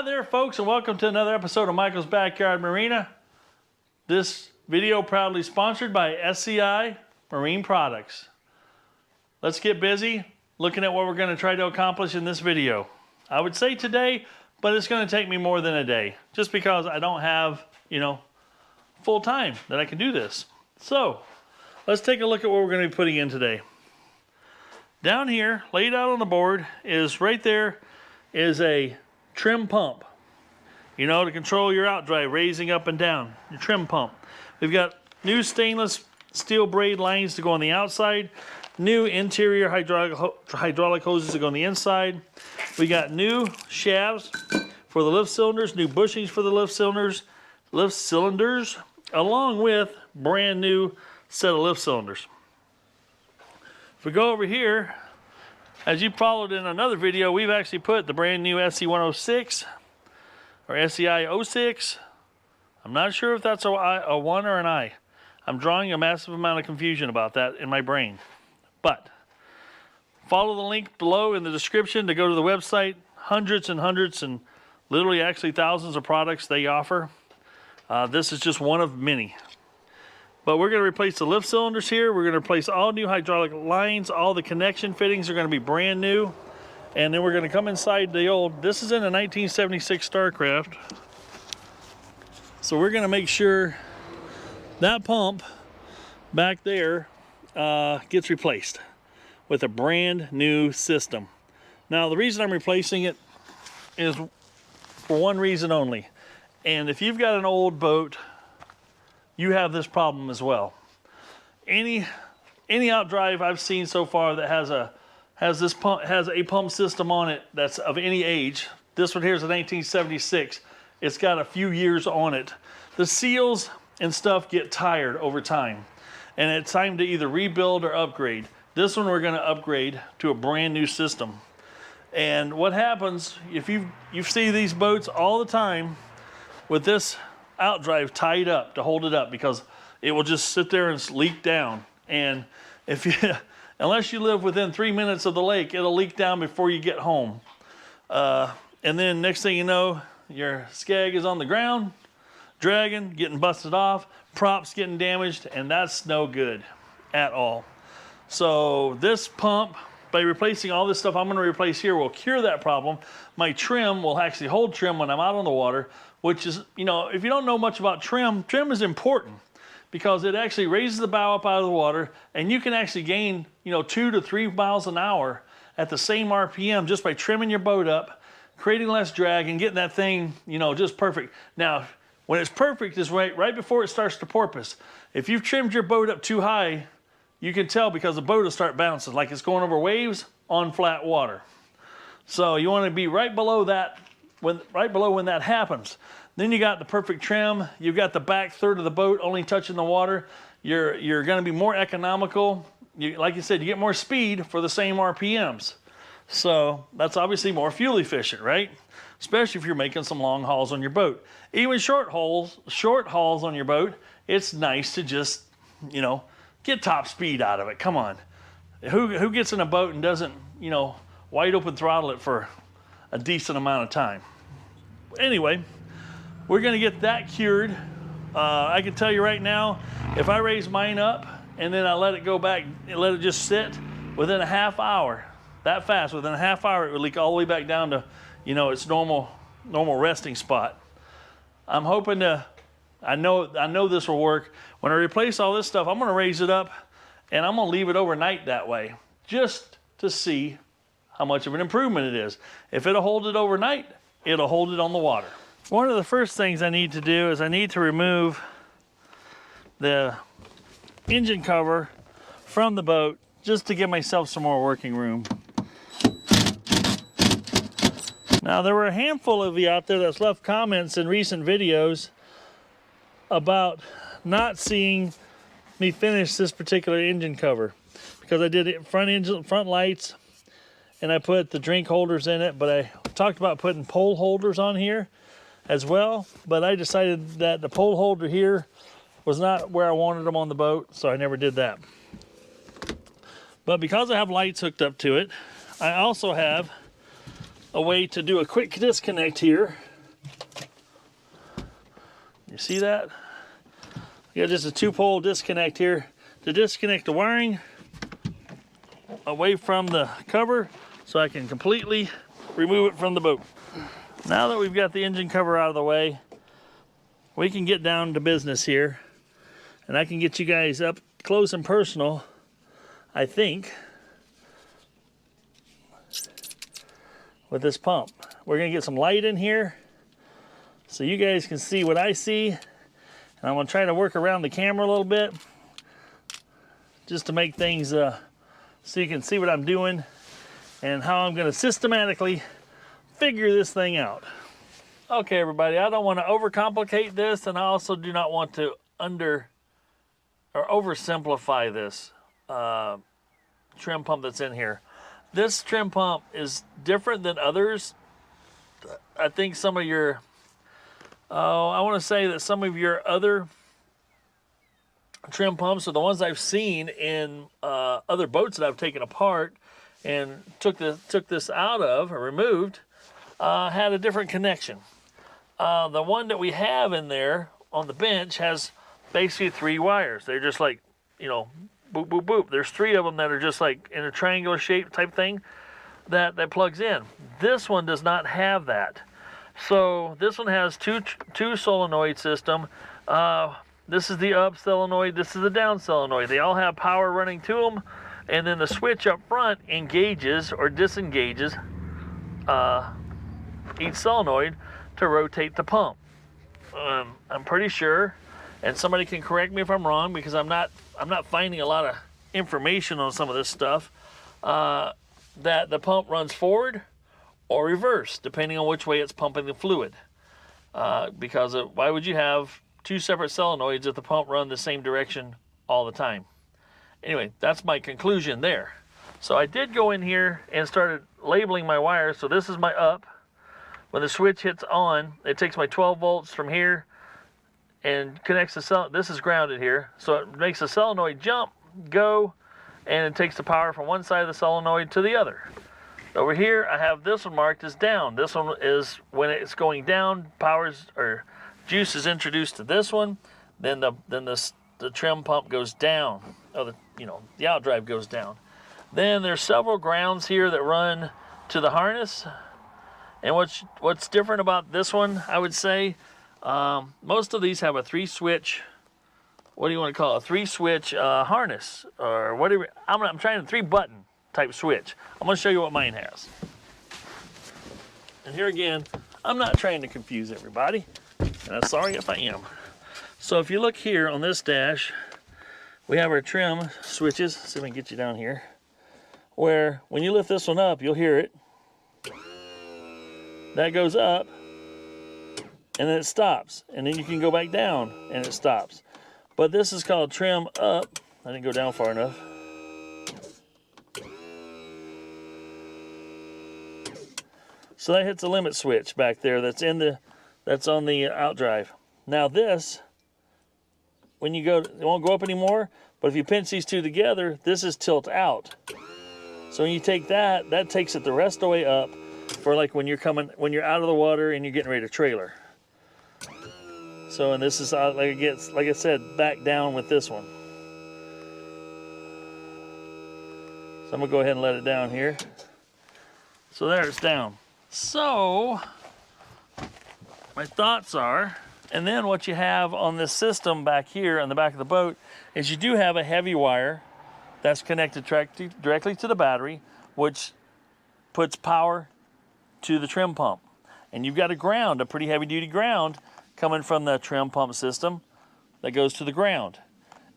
there, folks, and welcome to another episode of Michael's Backyard Marina. This video proudly sponsored by SEI Marine Products. Let's get busy looking at what we're going to try to accomplish in this video. I would say today, but it's going to take me more than a day, just because I don't have, full time that I can do this. So, let's take a look at what we're going to be putting in today. Down here, laid out on the board, is right there is a trim pump, to control your outdrive, raising up and down, your trim pump. We've got new stainless steel braid lines to go on the outside, new interior hydraulic hoses to go on the inside. We got new shafts for the lift cylinders, new bushings for the lift cylinders, along with brand new set of lift cylinders. If we go over here, as you followed in another video, we've actually put the brand new SE106 or SEI06. I'm not sure if that's a 1 or an I. I'm drawing a massive amount of confusion about that in my brain. But follow the link below in the description to go to the website. Hundreds and hundreds and literally actually thousands of products they offer. This is just one of many. But we're going to replace the lift cylinders here. We're going to replace all new hydraulic lines. All the connection fittings are going to be brand new. And then we're going to come inside the old, this is in a 1976 StarCraft. So we're going to make sure that pump back there gets replaced with a brand new system. Now the reason I'm replacing it is for one reason only. And if you've got an old boat, you have this problem as well. Any outdrive I've seen so far that has a pump system on it that's of any age. This one here is a 1976. It's got a few years on it. The seals and stuff get tired over time, and it's time to either rebuild or upgrade. This one we're going to upgrade to a brand new system. And what happens if you see these boats all the time with this outdrive tied up to hold it up, because it will just sit there and leak down. And unless you live within 3 minutes of the lake, it'll leak down before you get home. And then next thing you know, your skag is on the ground, dragging, getting busted off, props getting damaged, and that's no good at all. So this pump, by replacing all this stuff I'm going to replace here, will cure that problem. My trim will actually hold trim when I'm out on the water, which is, if you don't know much about trim, trim is important because it actually raises the bow up out of the water, and you can actually gain, 2 to 3 miles an hour at the same RPM just by trimming your boat up, creating less drag, and getting that thing, just perfect. Now, when it's perfect is right before it starts to porpoise. If you've trimmed your boat up too high, you can tell because the boat will start bouncing like it's going over waves on flat water. So you want to be right below that, when that happens. Then you got the perfect trim. You've got the back third of the boat only touching the water. You're going to be more economical. Like you said, you get more speed for the same RPMs. So that's obviously more fuel efficient, right? Especially if you're making some long hauls on your boat. Even short hauls on your boat, it's nice to just, get top speed out of it. Come on. Who gets in a boat and doesn't, wide open throttle it for a decent amount of time? Anyway, we're going to get that cured. I can tell you right now, if I raise mine up and then I let it go back and let it just sit, within a half hour, that fast, within a half hour, it would leak all the way back down to, its normal resting spot. I'm hoping I know this will work. When I replace all this stuff, I'm going to raise it up and I'm going to leave it overnight that way, just to see how much of an improvement it is. If it'll hold it overnight, it'll hold it on the water. One of the first things I need to do is I need to remove the engine cover from the boat just to give myself some more working room. Now, there were a handful of you out there that's left comments in recent videos about not seeing me finish this particular engine cover, because I did it front lights and I put the drink holders in it, but I talked about putting pole holders on here as well, but I decided that the pole holder here was not where I wanted them on the boat, so I never did that. But because I have lights hooked up to it, I also have a way to do a quick disconnect here You see that? You got just a 2-pole disconnect here to disconnect the wiring away from the cover so I can completely remove it from the boat. Now that we've got the engine cover out of the way, we can get down to business here, and I can get you guys up close and personal, I think, with this pump. We're gonna get some light in here so you guys can see what I see, and I'm gonna try to work around the camera a little bit just to make things so you can see what I'm doing and how I'm gonna systematically figure this thing out. Okay, everybody, I don't want to overcomplicate this, and I also do not want to oversimplify this trim pump that's in here. This trim pump is different than others. I think some of your, I want to say that some of your other trim pumps are the ones I've seen in other boats that I've taken apart and took this out of or removed, had a different connection. The one that we have in there on the bench has basically 3 wires. They're just like, you know, boop, boop, boop. There's 3 of them that are just like in a triangular shape type thing that plugs in. This one does not have that. So this one has two solenoid system. This is the up solenoid. This is the down solenoid. They all have power running to them. And then the switch up front engages or disengages each solenoid to rotate the pump. I'm pretty sure, and somebody can correct me if I'm wrong because I'm not finding a lot of information on some of this stuff, that the pump runs forward or reverse depending on which way it's pumping the fluid. Because why would you have 2 separate solenoids if the pump run the same direction all the time? Anyway, that's my conclusion there. So I did go in here and started labeling my wires. So this is my up. When the switch hits on, it takes my 12 volts from here and connects the this is grounded here. So it makes the solenoid jump, go, and it takes the power from one side of the solenoid to the other. Over here, I have this one marked as down. This one is when it's going down, juice is introduced to this one, then the trim pump goes down. The outdrive goes down. Then there's several grounds here that run to the harness. And what's different about this one, I would say, most of these have a 3-switch, what do you want to call it, a 3-switch harness, or whatever. I'm trying a 3-button type switch. I'm going to show you what mine has. And here again, I'm not trying to confuse everybody, and I'm sorry if I am. So if you look here on this dash, we have our trim switches. Let's see if I can get you down here, where when you lift this one up, you'll hear it. That goes up, and then it stops. And then you can go back down, and it stops. But this is called trim up. I didn't go down far enough. So that hits a limit switch back there that's on the outdrive. Now this, when you go, it won't go up anymore, but if you pinch these 2 together, this is tilt out. So when you take that takes it the rest of the way up for like when you're out of the water and you're getting ready to trailer. So, and this is like I said, back down with this one. So I'm gonna go ahead and let it down here. So there it's down. So my thoughts are, and then what you have on this system back here on the back of the boat is you do have a heavy wire that's connected directly to the battery, which puts power to the trim pump. And you've got a pretty heavy duty ground coming from the trim pump system that goes to the ground.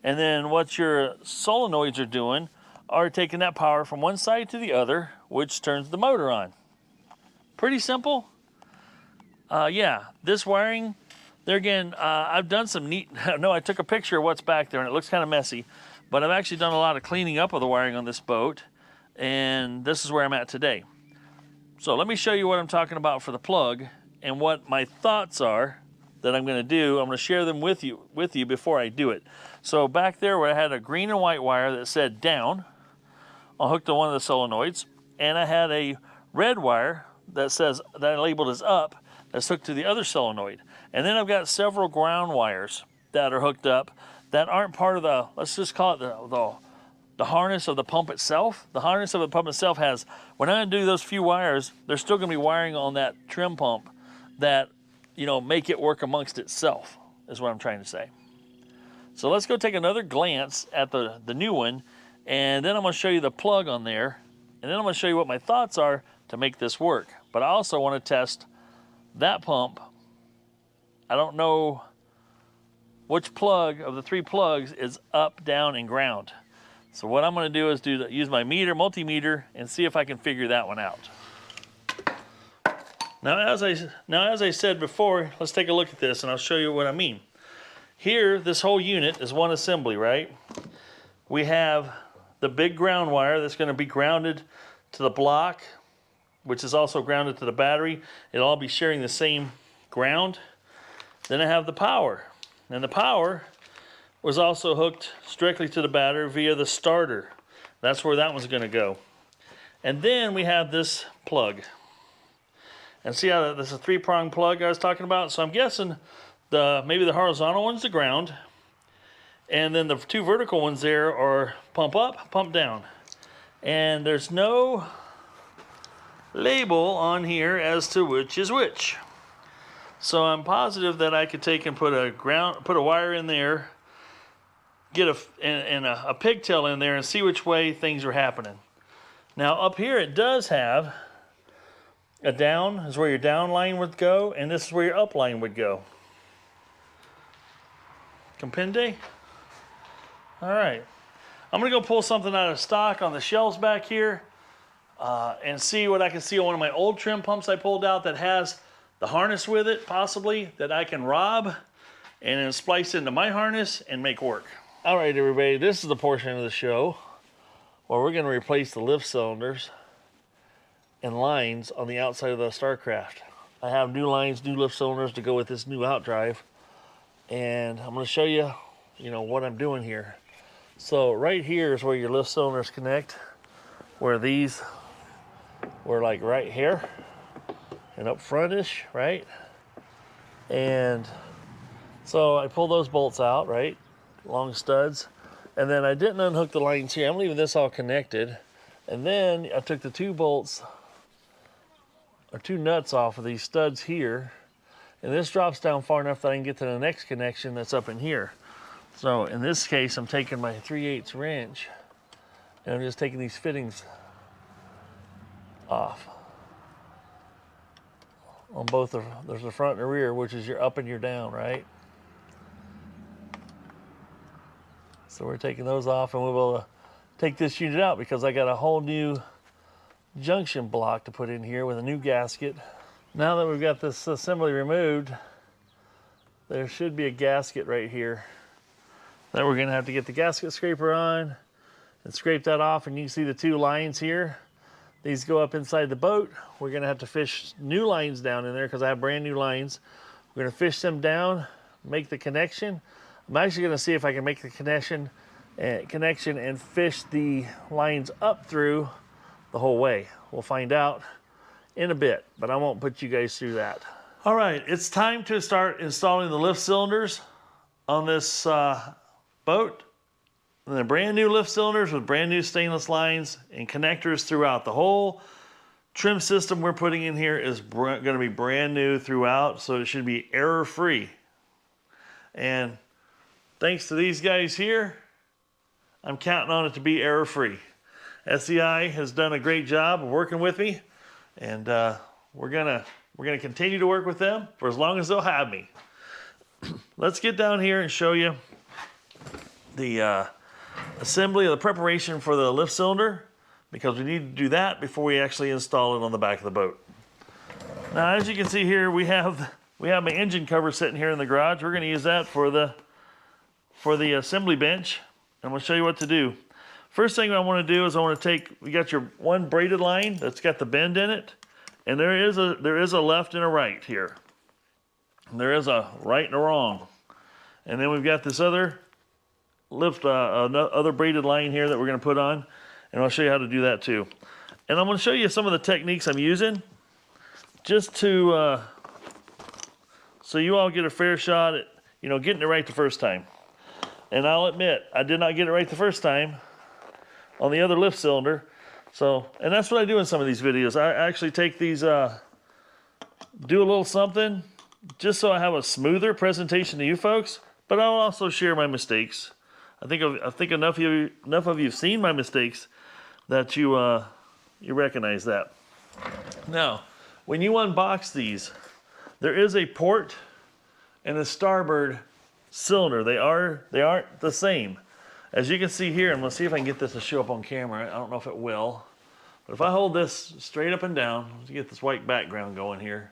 And then what your solenoids are doing are taking that power from one side to the other, which turns the motor on. Pretty simple. Yeah, this wiring, there again, I've done some neat, I took a picture of what's back there and it looks kind of messy, but I've actually done a lot of cleaning up of the wiring on this boat, and this is where I'm at today. So let me show you what I'm talking about for the plug and what my thoughts are that I'm going to do. I'm going to share them with you before I do it. So back there where I had a green and white wire that said down, I'll hook to one of the solenoids, and I had a red wire that I labeled as up that's hooked to the other solenoid. And then I've got several ground wires that are hooked up that aren't part of the, let's just call it the harness of the pump itself. The harness of the pump itself has, when I undo those few wires, there's still gonna be wiring on that trim pump that, you know, make it work amongst itself, is what I'm trying to say. So let's go take another glance at the new one, and then I'm gonna show you the plug on there, and then I'm gonna show you what my thoughts are to make this work. But I also wanna test that pump. I don't know which plug of the 3 plugs is up, down, and ground. So what I'm gonna do is use my multimeter, and see if I can figure that one out. Now as I said before, let's take a look at this and I'll show you what I mean. Here, this whole unit is one assembly, right? We have the big ground wire that's gonna be grounded to the block, which is also grounded to the battery. It'll all be sharing the same ground. Then I have the power. And the power was also hooked strictly to the battery via the starter. That's where that one's gonna go. And then we have this plug. And see how this is a 3-prong plug I was talking about? So I'm guessing maybe the horizontal one's the ground, and then the 2 vertical ones there are pump up, pump down. And there's no label on here as to which is which. So I'm positive that I could take and put a wire in there, get a pigtail in there, and see which way things are happening. Now up here it does have a down, is where your down line would go, and this is where your up line would go. Comprende? All right. I'm gonna go pull something out of stock on the shelves back here and see what I can see on one of my old trim pumps I pulled out that has the harness with it, possibly, that I can rob and then splice into my harness and make work. All right, everybody, this is the portion of the show where we're gonna replace the lift cylinders and lines on the outside of the StarCraft. I have new lines, new lift cylinders to go with this new outdrive, and I'm gonna show you, what I'm doing here. So right here is where your lift cylinders connect, where these were like right here and up frontish, right? And so I pull those bolts out, right? Long studs. And then I didn't unhook the lines here. I'm leaving this all connected. And then I took the 2 bolts, or 2 nuts off of these studs here. And this drops down far enough that I can get to the next connection that's up in here. So in this case, I'm taking my 3/8 wrench and I'm just taking these fittings off. On both, there's the front and the rear, which is your up and your down, right? So we're taking those off, and we'll be able to take this unit out because I got a whole new junction block to put in here with a new gasket. Now that we've got this assembly removed, there should be a gasket right here that we're gonna have to get the gasket scraper on and scrape that off, and you can see the 2 lines here. These go up inside the boat. We're gonna have to fish new lines down in there because I have brand new lines. We're gonna fish them down, make the connection. I'm actually gonna see if I can make the connection and fish the lines up through the whole way. We'll find out in a bit, but I won't put you guys through that. All right, it's time to start installing the lift cylinders on this boat. And they're brand new lift cylinders with brand new stainless lines and connectors throughout. The whole trim system we're putting in here is going to be brand new throughout, so it should be error-free. And thanks to these guys here, I'm counting on it to be error-free. SEI has done a great job of working with me, and we're gonna continue to work with them for as long as they'll have me. Let's get down here and show you the assembly of the preparation for the lift cylinder, because we need to do that before we actually install it on the back of the boat. Now, as you can see here, we have my engine cover sitting here in the garage. We're going to use that for the assembly bench. I'm going to show you what to do. First thing I want to do is we got your one braided line that's got the bend in it, and there is a left and a right here. And there is a right and a wrong. And then we've got this other other braided line here that we're going to put on, and I'll show you how to do that too. And I'm going to show you some of the techniques I'm using just to so you all get a fair shot at, you know, getting it right the first time. And I'll admit, I did not get it right the first time on the other lift cylinder. So, and that's what I do in some of these videos. I actually take these, do a little something just so I have a smoother presentation to you folks, but I'll also share my mistakes. I think enough of you have seen my mistakes that you recognize that. Now, when you unbox these, there is a port and a starboard cylinder. They aren't the same. As you can see here, and let's see if I can get this to show up on camera. I don't know if it will, but if I hold this straight up and down, let's get this white background going here.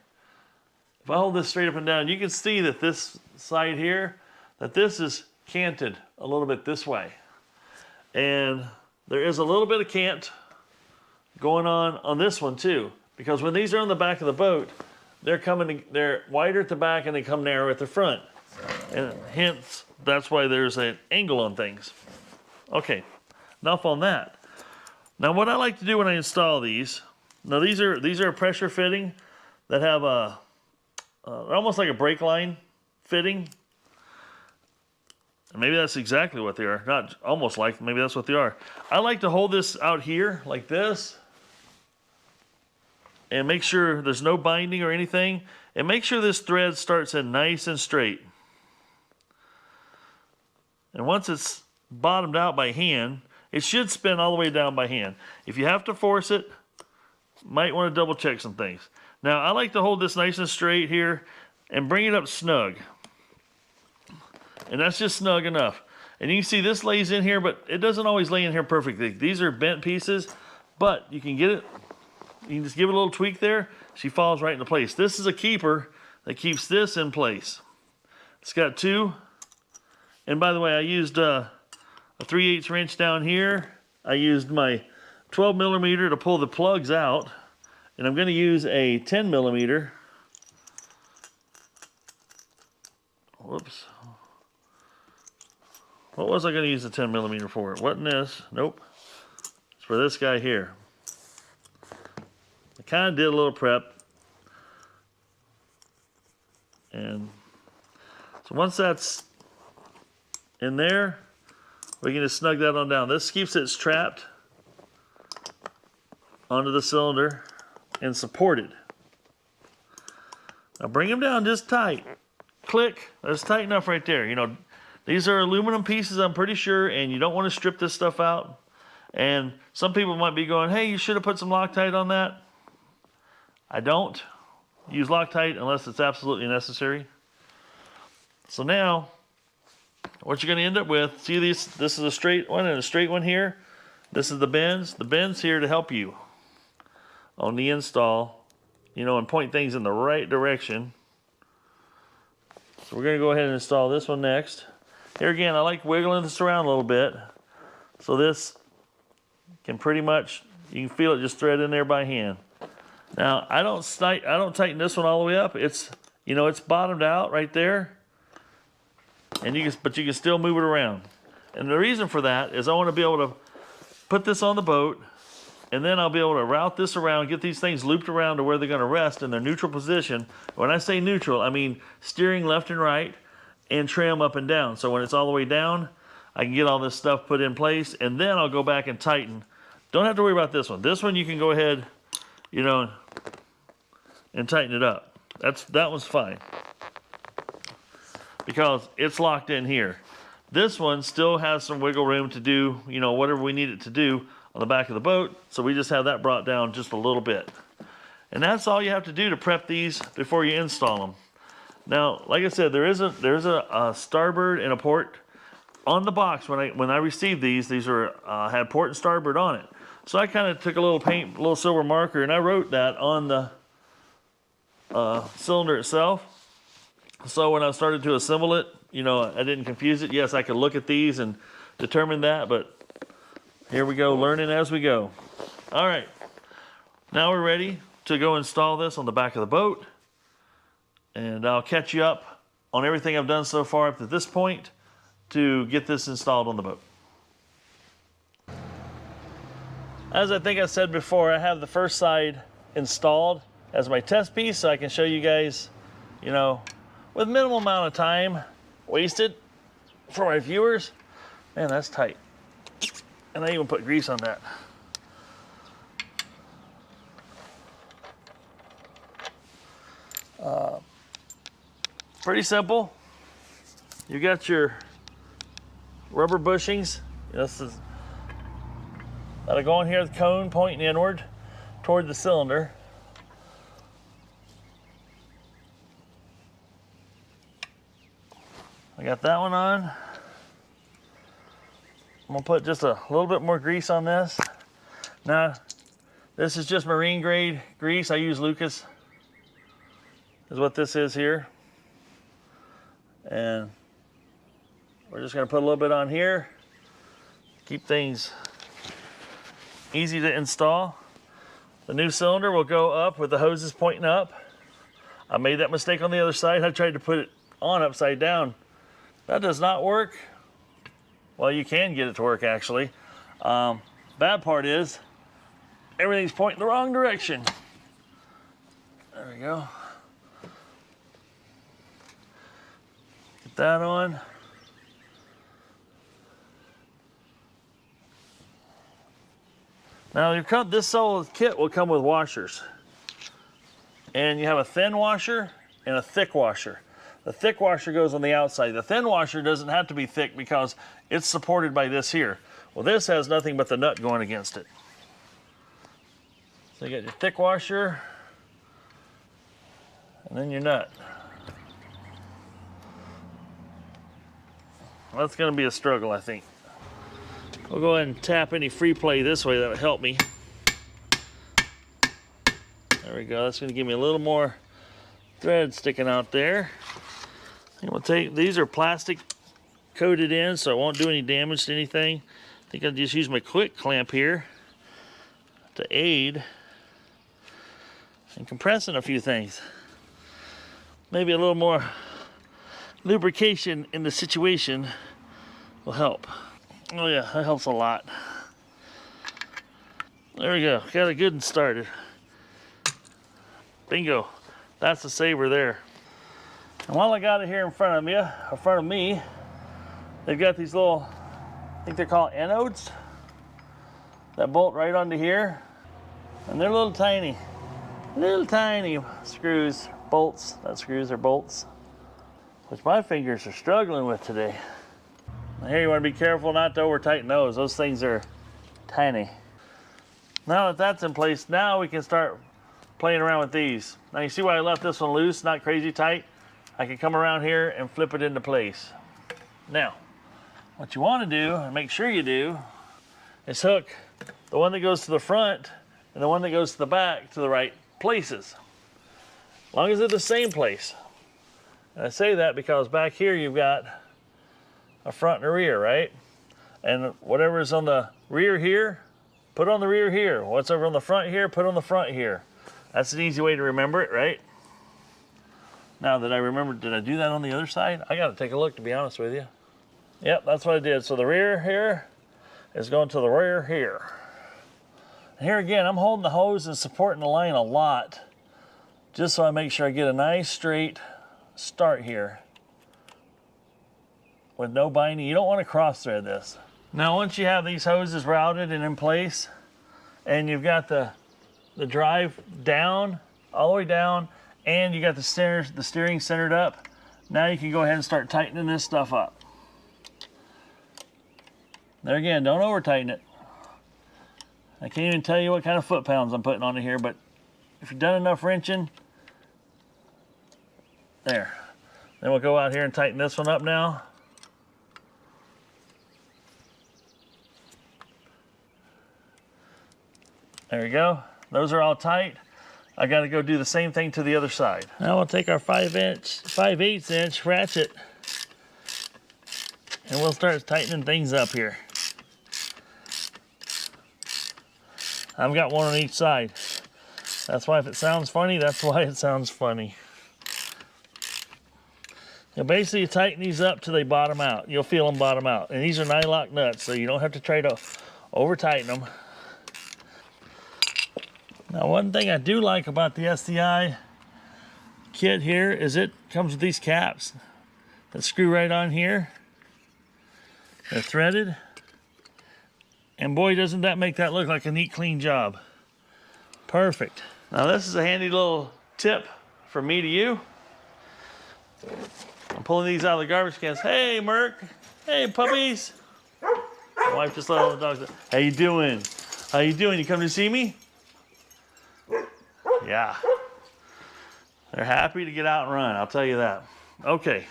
If I hold this straight up and down, you can see that this side here, that this is canted a little bit this way. And there is a little bit of cant going on this one too, because when these are on the back of the boat, they're wider at the back and they come narrow at the front. And hence, that's why there's an angle on things. Okay, enough on that. Now what I like to do when I install these, now these are a pressure fitting that have almost like a brake line fitting. And maybe that's exactly what they are. Not almost like, maybe that's what they are. I like to hold this out here like this and make sure there's no binding or anything, and make sure this thread starts in nice and straight. And once it's bottomed out by hand, it should spin all the way down by hand. If you have to force it, might want to double check some things. Now, I like to hold this nice and straight here and bring it up snug. And that's just snug enough. And you can see this lays in here, but it doesn't always lay in here perfectly. These are bent pieces, but you can get it. You can just give it a little tweak there. She falls right into place. This is a keeper that keeps this in place. It's got two. And by the way, I used a 3/8 wrench down here. I used my 12 millimeter to pull the plugs out. And I'm going to use a 10 millimeter. Whoops. What was I going to use the 10 millimeter for? It wasn't this. Nope. It's for this guy here. I kind of did a little prep. And so once that's in there, we can just snug that on down. This keeps it trapped onto the cylinder and supported. Now bring them down just tight. Click. That's tight enough right there. You know, these are aluminum pieces, I'm pretty sure, and you don't want to strip this stuff out. And some people might be going, hey, you should have put some Loctite on that. I don't use Loctite unless it's absolutely necessary. So now, what you're going to end up with, see this is a straight one and a straight one here. This is the bends. The bends here to help you on the install, you know, and point things in the right direction. So we're going to go ahead and install this one next. Here again, I like wiggling this around a little bit. So this can pretty much, you can feel it just thread in there by hand. Now, I don't tighten this one all the way up. It's, you know, it's bottomed out right there. And but you can still move it around. And the reason for that is I want to be able to put this on the boat, and then I'll be able to route this around, get these things looped around to where they're going to rest in their neutral position. When I say neutral, I mean steering left and right and trim up and down. So when it's all the way down, I can get all this stuff put in place, and then I'll go back and tighten. Don't have to worry about this one. This one you can go ahead, you know, and tighten it up. That one's fine, because it's locked in here. This one still has some wiggle room to do, you know, whatever we need it to do on the back of the boat. So we just have that brought down just a little bit. And that's all you have to do to prep these before you install them. Now, like I said, there is a starboard and a port on the box. When I received these were had port and starboard on it. So I kind of took a little silver marker, and I wrote that on the cylinder itself. So when I started to assemble it, you know, I didn't confuse it. Yes, I could look at these and determine that, but here we go, learning as we go. All right, now we're ready to go install this on the back of the boat, and I'll catch you up on everything I've done so far up to this point to get this installed on the boat. As I think I said before, I have the first side installed as my test piece, so I can show you guys, you know, with minimal amount of time wasted for my viewers. Man, that's tight. And I even put grease on that. Pretty simple. You got your rubber bushings. This is that'll go in here, the cone pointing inward toward the cylinder. I got that one on. I'm gonna put just a little bit more grease on this. Now, this is just marine grade grease. I use Lucas, is what this is here. And we're just gonna put a little bit on here. Keep things easy to install. The new cylinder will go up with the hoses pointing up. I made that mistake on the other side. I tried to put it on upside down. That does not work. Well, you can get it to work actually. Bad part is everything's pointing the wrong direction. There we go. Get that on. Now this whole kit will come with washers. And you have a thin washer and a thick washer. The thick washer goes on the outside. The thin washer doesn't have to be thick because it's supported by this here. Well, this has nothing but the nut going against it. So you got your thick washer and then your nut. Well, that's gonna be a struggle, I think. We'll go ahead and tap any free play this way. That would help me. There we go. That's gonna give me a little more thread sticking out there. And we'll take, these are plastic coated in, so it won't do any damage to anything. I think I'll just use my quick clamp here to aid in compressing a few things. Maybe a little more lubrication in the situation will help. Oh yeah, that helps a lot. There we go, got it good and started. Bingo, that's the saber there. And while I got it here in front of me, they've got these little, I think they're called anodes, that bolt right onto here. And they're little tiny screws, bolts, not screws, they're bolts, which my fingers are struggling with today. Now here you want to be careful not to over tighten those. Those things are tiny. Now that that's in place, now we can start playing around with these. Now you see why I left this one loose, not crazy tight? I can come around here and flip it into place. Now, what you want to do, and make sure you do, is hook the one that goes to the front and the one that goes to the back to the right places. As long as they're the same place. And I say that because back here you've got a front and a rear, right? And whatever is on the rear here, put on the rear here. What's over on the front here, put on the front here. That's an easy way to remember it, right? Now that I remember, did I do that on the other side? I gotta take a look, to be honest with you. Yep, that's what I did. So the rear here is going to the rear here. And here again, I'm holding the hose and supporting the line a lot, just so I make sure I get a nice straight start here with no binding. You don't want to cross thread this. Now once you have these hoses routed and in place, and you've got the drive down, all the way down, and you got the steering centered up, now you can go ahead and start tightening this stuff up. There again, don't over tighten it. I can't even tell you what kind of foot pounds I'm putting on it here, but if you've done enough wrenching, there. Then we'll go out here and tighten this one up now. There we go. Those are all tight. I got to go do the same thing to the other side. Now we'll take our 5/8 inch ratchet and we'll start tightening things up here. I've got one on each side. That's why if it sounds funny, that's why it sounds funny. Now basically you tighten these up till they bottom out. You'll feel them bottom out. And these are nylock nuts, so you don't have to try to over tighten them. Now one thing I do like about the SEI kit here is it comes with these caps that screw right on here. They're threaded. And boy, doesn't that make that look like a neat, clean job. Perfect. Now this is a handy little tip from me to you. I'm pulling these out of the garbage cans. Hey, Merc. Hey, puppies. My wife just let all the dogs out. How you doing? How you doing? You come to see me? Yeah. They're happy to get out and run, I'll tell you that. Okay,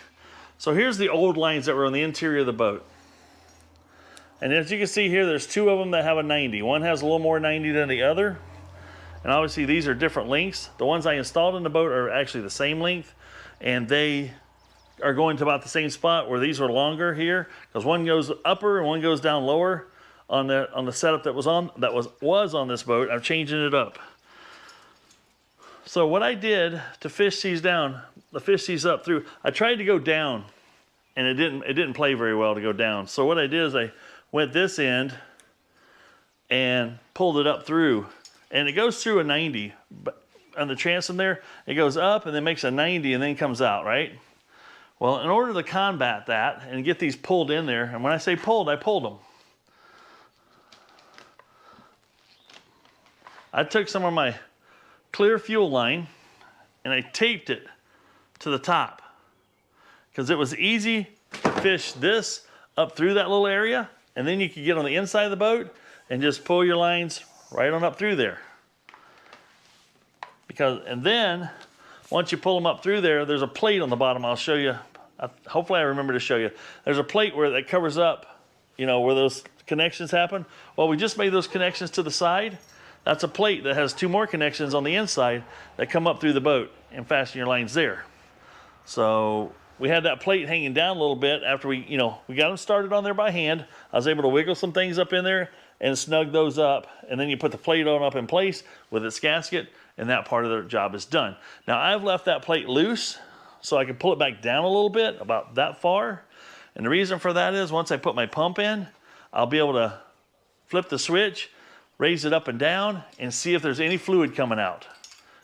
so here's the old lines that were on the interior of the boat. And as you can see here, there's two of them that have a 90. One has a little more 90 than the other. And obviously these are different lengths. The ones I installed in the boat are actually the same length. And they are going to about the same spot where these are longer here. Because one goes upper and one goes down lower on the setup that was on this boat. I'm changing it up. So what I did to fish these down, to fish these up through, I tried to go down. And it didn't play very well to go down. So what I did is I went this end and pulled it up through, and it goes through a 90, but on the transom there, it goes up and then makes a 90 and then comes out, right? Well, in order to combat that and get these pulled in there, and when I say pulled, I pulled them. I took some of my clear fuel line and I taped it to the top because it was easy to fish this up through that little area. And then you can get on the inside of the boat and just pull your lines right on up through there. And then, once you pull them up through there, there's a plate on the bottom. I'll show you. Hopefully I remember to show you. There's a plate that covers up, you know, where those connections happen. Well, we just made those connections to the side. That's a plate that has two more connections on the inside that come up through the boat and fasten your lines there. So we had that plate hanging down a little bit after we got them started on there by hand. I was able to wiggle some things up in there and snug those up. And then you put the plate on up in place with its gasket, and that part of the job is done. Now I've left that plate loose so I can pull it back down a little bit, about that far. And the reason for that is once I put my pump in, I'll be able to flip the switch, raise it up and down, and see if there's any fluid coming out.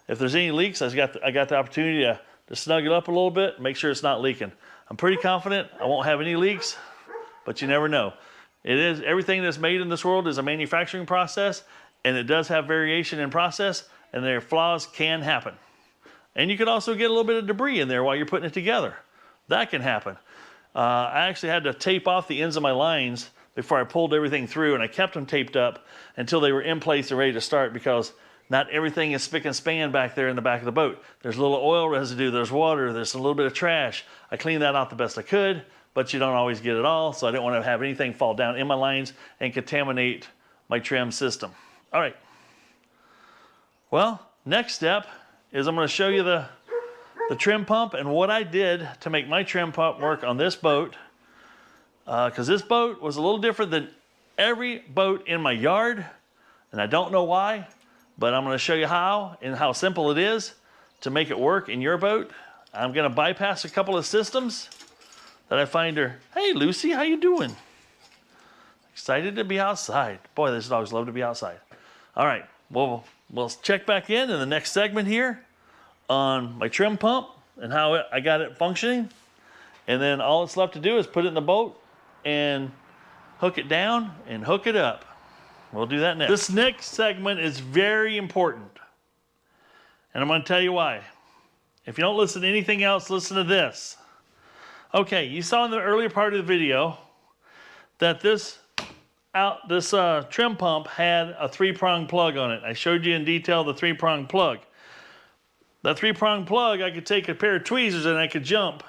If there's any leaks, I got the opportunity to snug it up a little bit, make sure it's not leaking. I'm pretty confident I won't have any leaks, but you never know. Everything that's made in this world is a manufacturing process, and it does have variation in process, and their flaws can happen. And you could also get a little bit of debris in there while you're putting it together. That can happen. I actually had to tape off the ends of my lines before I pulled everything through, and I kept them taped up until they were in place and ready to start, because not everything is spick and span back there in the back of the boat. There's a little oil residue, there's water, there's a little bit of trash. I cleaned that out the best I could, but you don't always get it all, so I didn't want to have anything fall down in my lines and contaminate my trim system. All right. Well, next step is I'm going to show you the trim pump and what I did to make my trim pump work on this boat, because this boat was a little different than every boat in my yard, and I don't know why. But I'm going to show you how and how simple it is to make it work in your boat. I'm going to bypass a couple of systems that I find are, hey, Lucy, how you doing? Excited to be outside. Boy, these dogs love to be outside. All right, we'll check back in the next segment here on my trim pump and how I got it functioning. And then all it's left to do is put it in the boat and hook it down and hook it up. We'll do that next. This next segment is very important, and I'm going to tell you why. If you don't listen to anything else, listen to this. Okay, you saw in the earlier part of the video that this trim pump had a 3-prong plug on it. I showed you in detail the 3-prong plug. That 3-prong plug, I could take a pair of tweezers and I could jump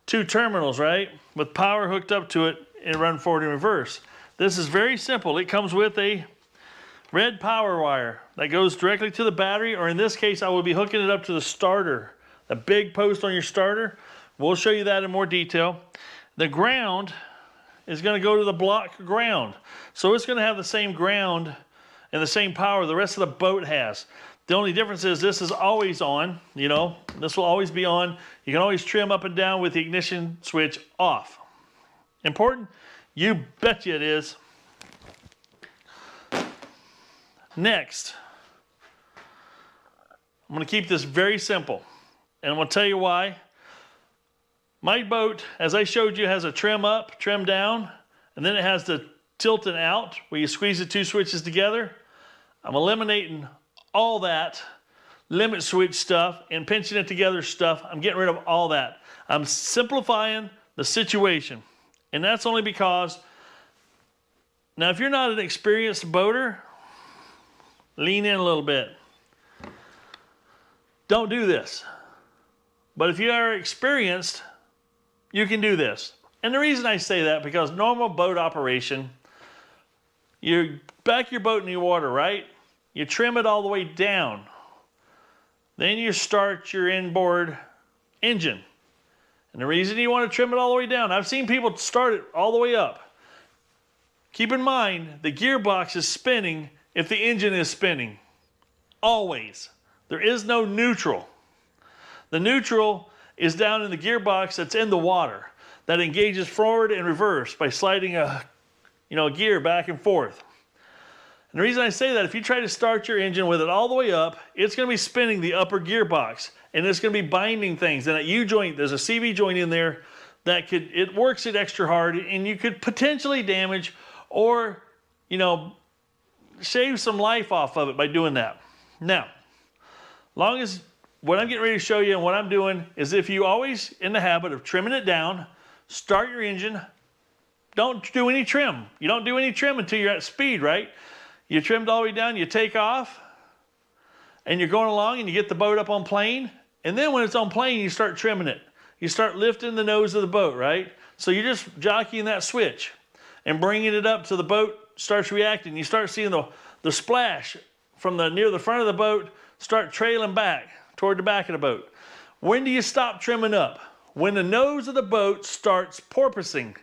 2 terminals, right? With power hooked up to it and run forward and reverse. This is very simple. It comes with a red power wire that goes directly to the battery, or in this case, I will be hooking it up to the starter, the big post on your starter. We'll show you that in more detail. The ground is going to go to the block ground. So it's going to have the same ground and the same power the rest of the boat has. The only difference is this is always on, you know, this will always be on. You can always trim up and down with the ignition switch off. Important? You betcha it is. Next, I'm going to keep this very simple. and I'm gonna tell you why. My boat, as I showed you, has a trim up, trim down, and then it has the tilt and out where you squeeze the two switches together. I'm eliminating all that limit switch stuff and pinching it together stuff. I'm getting rid of all that. I'm simplifying the situation. And that's only because, now if you're not an experienced boater, lean in a little bit. Don't do this. But if you are experienced, you can do this. And the reason I say that, because normal boat operation, you back your boat in the water, right? You trim it all the way down. Then you start your inboard engine. And the reason you want to trim it all the way down, I've seen people start it all the way up. Keep in mind, the gearbox is spinning if the engine is spinning. Always. There is no neutral. The neutral is down in the gearbox that's in the water that engages forward and reverse by sliding a gear back and forth. And the reason I say that, if you try to start your engine with it all the way up, it's going to be spinning the upper gearbox, and it's going to be binding things. And that U-joint, there's a CV joint in there that it works it extra hard, and you could potentially damage or, shave some life off of it by doing that. Now, long as what I'm getting ready to show you and what I'm doing is, if you always in the habit of trimming it down, start your engine, don't do any trim. You don't do any trim until you're at speed, right? You trimmed all the way down, you take off, and you're going along and you get the boat up on plane, and then when it's on plane, you start trimming it. You start lifting the nose of the boat, right? So you're just jockeying that switch and bringing it up till the boat starts reacting. You start seeing the splash from near the front of the boat start trailing back toward the back of the boat. When do you stop trimming up? When the nose of the boat starts porpoising.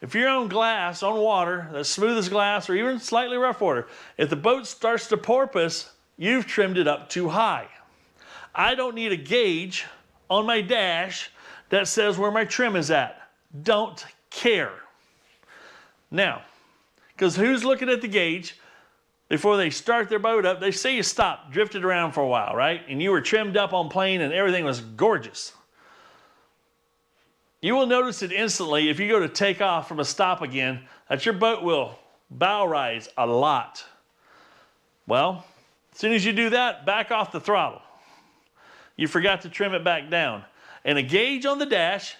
If you're on glass, on water, that's smooth as glass or even slightly rough water, if the boat starts to porpoise, you've trimmed it up too high. I don't need a gauge on my dash that says where my trim is at. Don't care. Now, because who's looking at the gauge before they start their boat up? They say you stopped, drifted around for a while, right? And you were trimmed up on plane and everything was gorgeous. You will notice it instantly if you go to take off from a stop again, that your boat will bow rise a lot. Well, as soon as you do that, back off the throttle. You forgot to trim it back down. And a gauge on the dash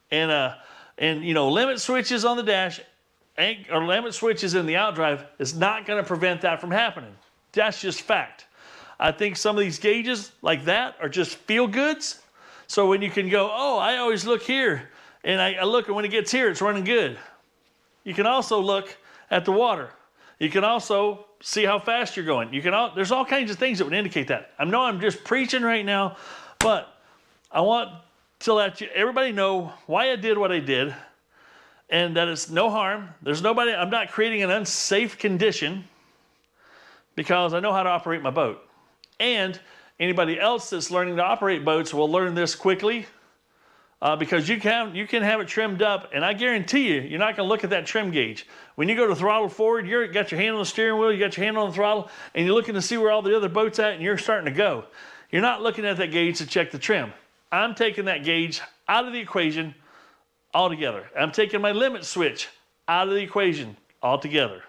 and limit switches on the dash or limit switches in the outdrive is not going to prevent that from happening. That's just fact. I think some of these gauges like that are just feel goods. So when you can go, oh, I always look here, and I look, and when it gets here, it's running good. You can also look at the water. You can also see how fast you're going. There's all kinds of things that would indicate that. I know I'm just preaching right now, but I want to let everybody know why I did what I did, and that it's no harm. I'm not creating an unsafe condition because I know how to operate my boat. And anybody else that's learning to operate boats will learn this quickly because you can have it trimmed up, and I guarantee you're not going to look at that trim gauge. When you go to throttle forward, you got your hand on the steering wheel, you got your hand on the throttle, and you're looking to see where all the other boat's at, and you're starting to go. You're not looking at that gauge to check the trim. I'm taking that gauge out of the equation altogether. I'm taking my limit switch out of the equation altogether.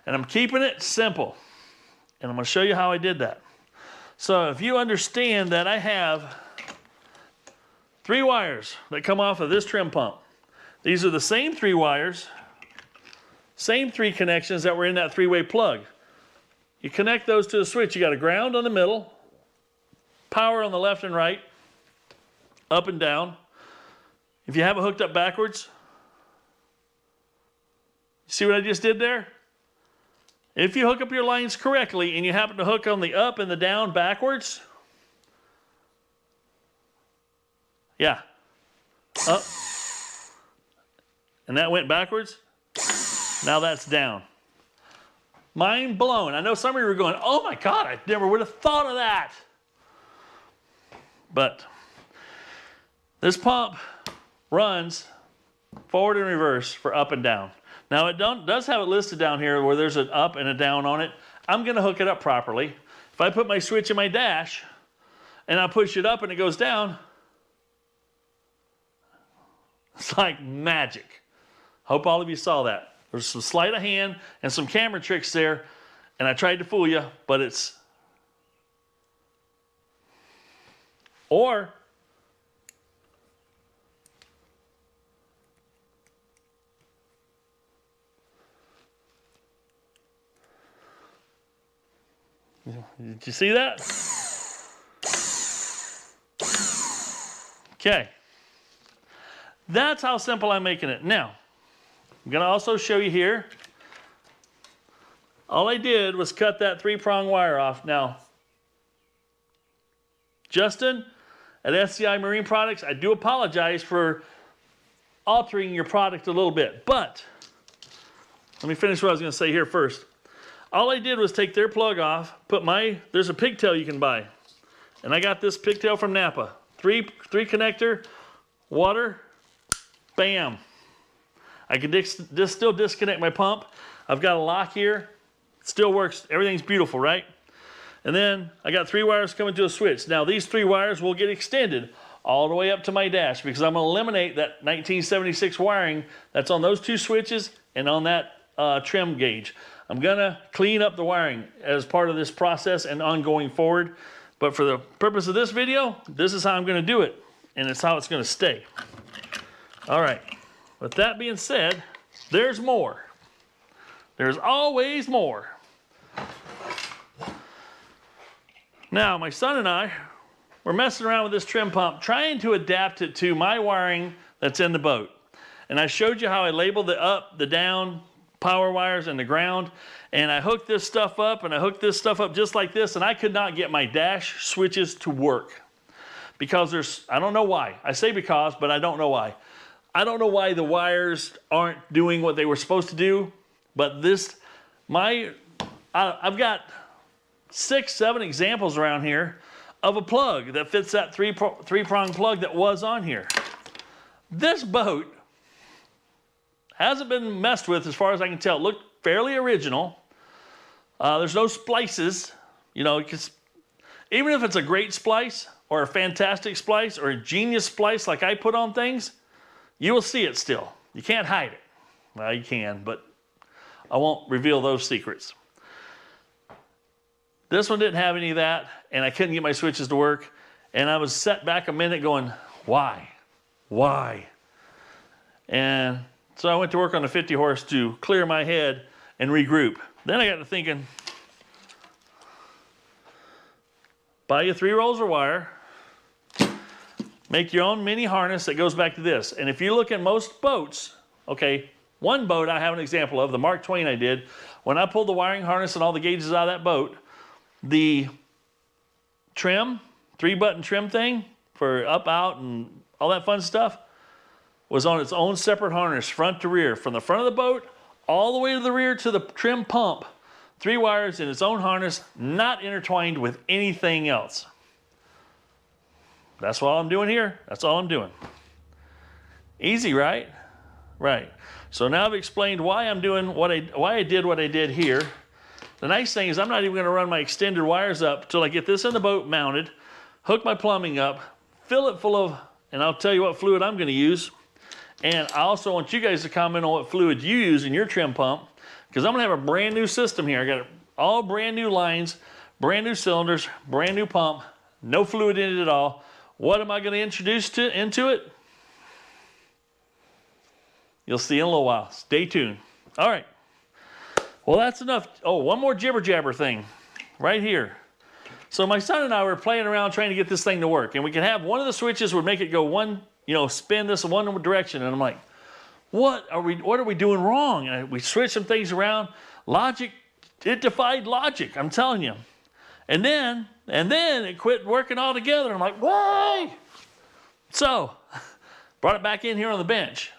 And I'm keeping it simple. And I'm going to show you how I did that. So if you understand that I have 3 wires that come off of this trim pump. These are the same 3 wires, same 3 connections that were in that 3-way plug. You connect those to the switch. You got a ground on the middle, power on the left and right, up and down. If you have it hooked up backwards, see what I just did there? If you hook up your lines correctly and you happen to hook on the up and the down backwards, yeah, up, and that went backwards, now that's down. Mind blown. I know some of you were going, oh my God, I never would have thought of that. But this pump runs forward and reverse for up and down. Now it does have it listed down here where there's an up and a down on it. I'm going to hook it up properly. If I put my switch in my dash and I push it up and it goes down, It's like magic. Hope all of you saw that. There's some sleight of hand and some camera tricks there, and I tried to fool you, but it's... Or... Did you see that? Okay. That's how simple I'm making it. Now, I'm going to also show you here. All I did was cut that 3-prong wire off. Now, Justin at SEI Marine Products, I do apologize for altering your product a little bit. But, let me finish what I was going to say here first. All I did was take their plug off, put there's a pigtail you can buy. And I got this pigtail from Napa. Three connector, water, bam. I can still disconnect my pump. I've got a lock here. It still works. Everything's beautiful, right? And then I got 3 wires coming to a switch. Now these 3 wires will get extended all the way up to my dash because I'm going to eliminate that 1976 wiring that's on those 2 switches and on that trim gauge. I'm going to clean up the wiring as part of this process and ongoing forward. But for the purpose of this video, this is how I'm going to do it. And it's how it's going to stay. All right. With that being said, there's more. There's always more. Now, my son and I were messing around with this trim pump, trying to adapt it to my wiring that's in the boat. And I showed you how I labeled the up, the down, power wires and the ground, and I hooked this stuff up and I hooked this stuff up just like this, and I could not get my dash switches to work because I don't know why. I say because, but I don't know why. I don't know why the wires aren't doing what they were supposed to do, but I've got 6, 7 examples around here of a plug that fits that three-prong plug that was on here. This boat hasn't been messed with as far as I can tell. It looked fairly original. There's no splices, you know, because even if it's a great splice or a fantastic splice or a genius splice like I put on things, you will see it still. You can't hide it. Well, you can, but I won't reveal those secrets. This one didn't have any of that, and I couldn't get my switches to work. And I was set back a minute going, why? Why? And so I went to work on the 50 horse to clear my head and regroup. Then I got to thinking, buy you 3 rolls of wire, make your own mini harness that goes back to this. And if you look at most boats, okay, one boat I have an example of, the Mark Twain I did, when I pulled the wiring harness and all the gauges out of that boat, the trim, 3-button trim thing for up, out, and all that fun stuff, was on its own separate harness, front to rear. From the front of the boat, all the way to the rear to the trim pump. 3 wires in its own harness, not intertwined with anything else. That's all I'm doing here. That's all I'm doing. Easy, right? Right. So now I've explained why I'm doing why I did what I did here. The nice thing is I'm not even going to run my extended wires up until I get this in the boat mounted, hook my plumbing up, fill it full of, and I'll tell you what fluid I'm going to use. And I also want you guys to comment on what fluid you use in your trim pump, because I'm going to have a brand new system here. I got all brand new lines, brand new cylinders, brand new pump, no fluid in it at all. What am I going to introduce into it? You'll see in a little while. Stay tuned. All right. Well, that's enough. Oh, one more jibber jabber thing right here. So my son and I were playing around trying to get this thing to work, and we could have one of the switches would make it go one, spin this in one direction. And I'm like, what are we doing wrong? And we switched some things around. Logic, it defied logic, I'm telling you. And then it quit working altogether. I'm like, why? So, brought it back in here on the bench.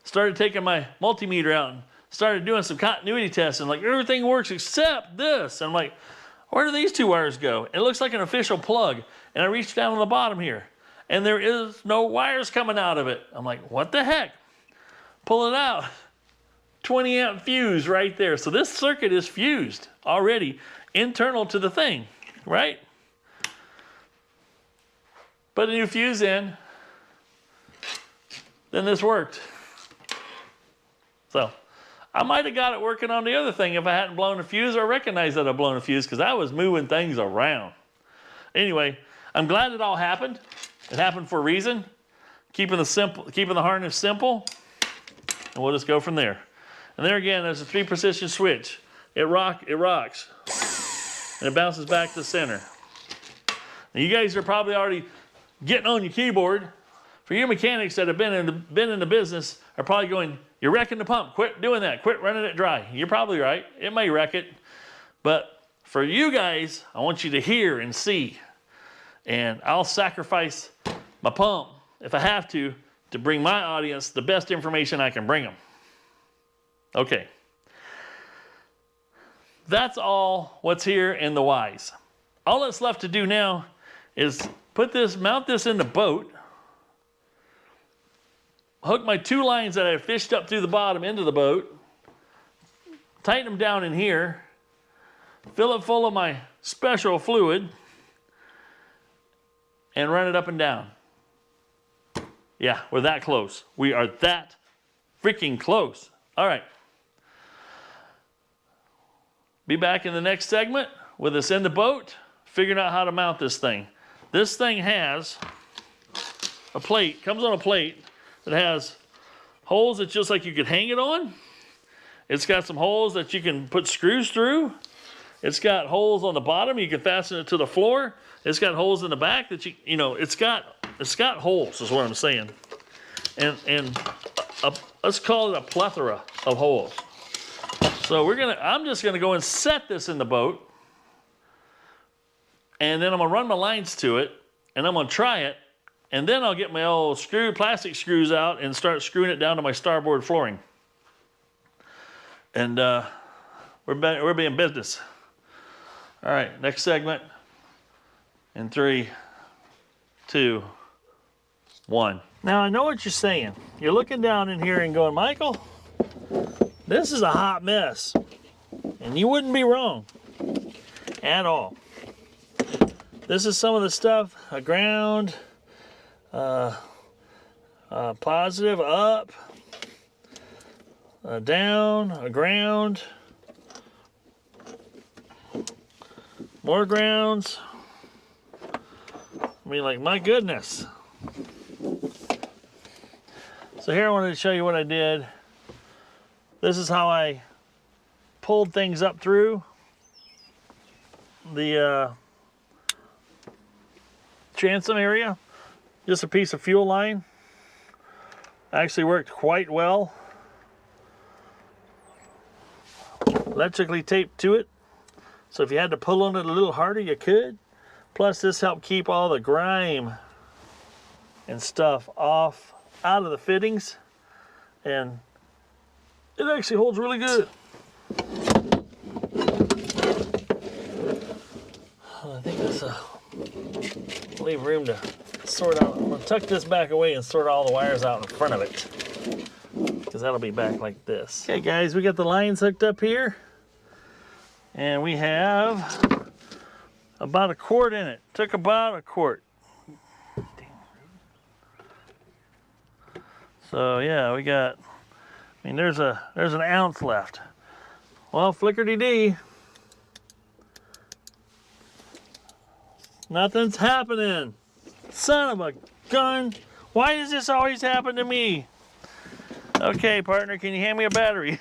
Started taking my multimeter out and started doing some continuity tests. And like, everything works except this. And I'm like, where do these 2 wires go? It looks like an official plug. And I reached down on the bottom here, and there is no wires coming out of it. I'm like, what the heck? Pull it out. 20 amp fuse right there. So this circuit is fused already internal to the thing, right? Put a new fuse in. then this worked. So I might have got it working on the other thing if I hadn't blown a fuse or recognized that I'd blown a fuse, because I was moving things around. Anyway, I'm glad it all happened. It happened for a reason. Keeping the harness simple, and we'll just go from there. And there again, there's a 3-position switch. It rocks, and it bounces back to the center. Now you guys are probably already getting on your keyboard. For you mechanics that have been in the business, are probably going, "You're wrecking the pump. Quit doing that. Quit running it dry." You're probably right. It may wreck it, but for you guys, I want you to hear and see. And I'll sacrifice my pump if I have to bring my audience the best information I can bring them. Okay. That's all what's here in the whys. All that's left to do now is mount this in the boat, hook my 2 lines that I fished up through the bottom into the boat, tighten them down in here, fill it full of my special fluid, and run it up and down. Yeah, we're that close. We are that freaking close. All right. Be back in the next segment with us in the boat, figuring out how to mount this thing. This thing has a plate, comes on a plate that has holes that just like you could hang it on. It's got some holes that you can put screws through. It's got holes on the bottom. You can fasten it to the floor. It's got holes in the back that it's got holes is what I'm saying. And let's call it a plethora of holes. So I'm just gonna go and set this in the boat, and then I'm gonna run my lines to it, and I'm gonna try it, and then I'll get my old plastic screws out and start screwing it down to my starboard flooring. And we're being business. All right, next segment in 3, 2, 1. Now I know what you're saying. You're looking down in here and going, "Michael, this is a hot mess." And you wouldn't be wrong at all. This is some of the stuff, a ground, positive, up, down, a ground, more grounds. I mean, like, my goodness. So here I wanted to show you what I did. This is how I pulled things up through the transom area. Just a piece of fuel line. Actually worked quite well. Electrically taped to it. So if you had to pull on it a little harder, you could. Plus this helped keep all the grime and stuff out of the fittings. And it actually holds really good. I think this leave room to sort out. I'm gonna tuck this back away and sort all the wires out in front of it, because that'll be back like this. Okay guys, we got the lines hooked up here, and we have about a quart in it. Took about a quart. So yeah, we got, I mean, there's an ounce left. Well, flickerty-dee. Nothing's happening. Son of a gun. Why does this always happen to me? Okay, partner, can you hand me a battery?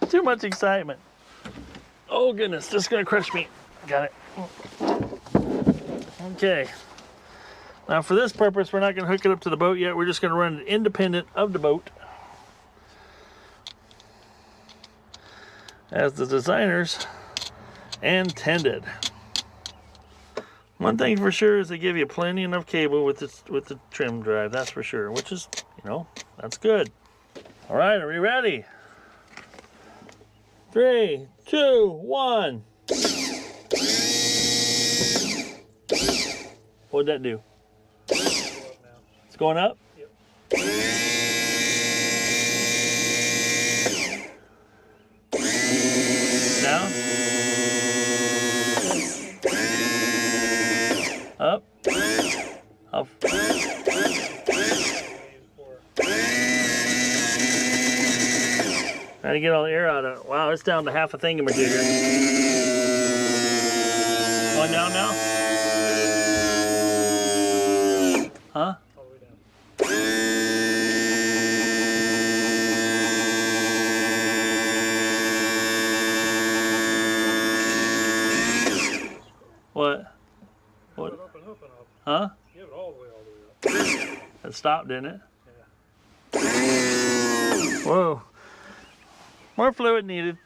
Too much excitement. Oh goodness, this is gonna crush me. Got it. Okay. Now for this purpose, we're not gonna hook it up to the boat yet. We're just gonna run it independent of the boat, as the designers intended. One thing for sure is they give you plenty enough cable with the trim drive, that's for sure, which is, that's good. All right, are we ready? 3, 2, 1. What'd that do? It's going up? Yep. Down? Up. Up. Trying to get all the air out of it. Wow, it's down to half a thingamajigger. Going down now? Huh? All the way down. What? What? Up and up and up. Huh? You have it all the way up. It stopped, didn't it? Yeah. Whoa. More fluid needed.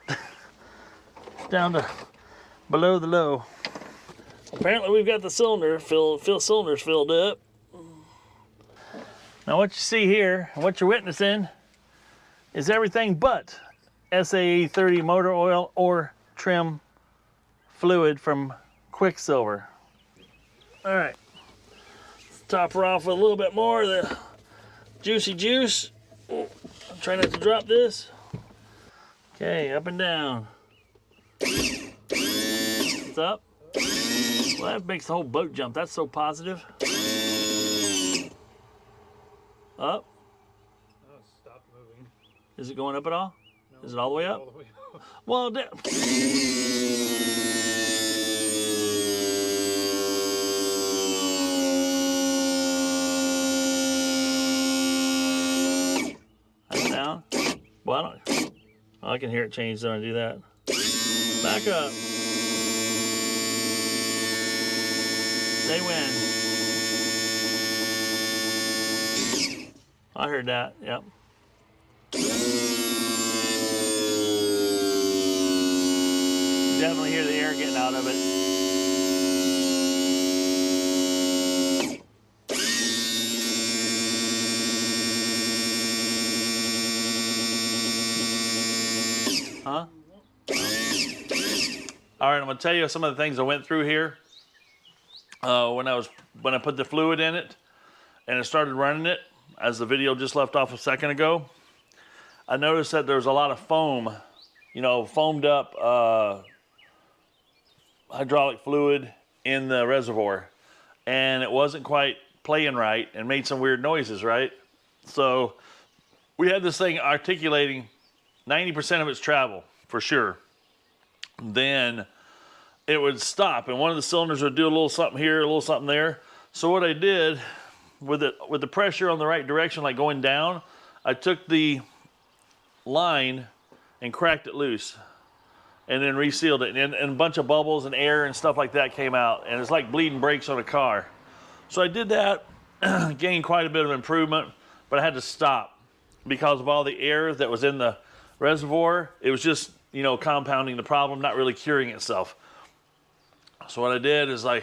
Down to below the low. Apparently we've got the cylinders filled up. Now what you see here, what you're witnessing, is everything but SEI 30 motor oil or trim fluid from Quicksilver. All right, let's top her off with a little bit more of the juicy juice. I'm trying not to drop this. Okay, up and down. It's up. Well, that makes the whole boat jump. That's so positive. Up. Oh, stop moving. Is it going up at all? No, Is it all the way up? All the way up. Well, that's down. Well, I can hear it change when I do that. Back up. They win. I heard that, yep. Definitely hear the air getting out of it. Huh? All right, I'm gonna tell you some of the things I went through here when I put the fluid in it and I started running it, as the video just left off a second ago. I noticed that there's a lot of foam, you know, foamed up hydraulic fluid in the reservoir, and it wasn't quite playing right and made some weird noises, right? So we had this thing articulating 90% of its travel for sure. Then it would stop, and one of the cylinders would do a little something here, a little something there. So what I did with the pressure on the right direction, like going down, I took the line and cracked it loose and then resealed it, and a bunch of bubbles and air and stuff like that came out, and it's like bleeding brakes on a car. So I did that, gained quite a bit of improvement, but I had to stop because of all the air that was in the reservoir. It was just, you know, compounding the problem, not really curing itself. So what I did is I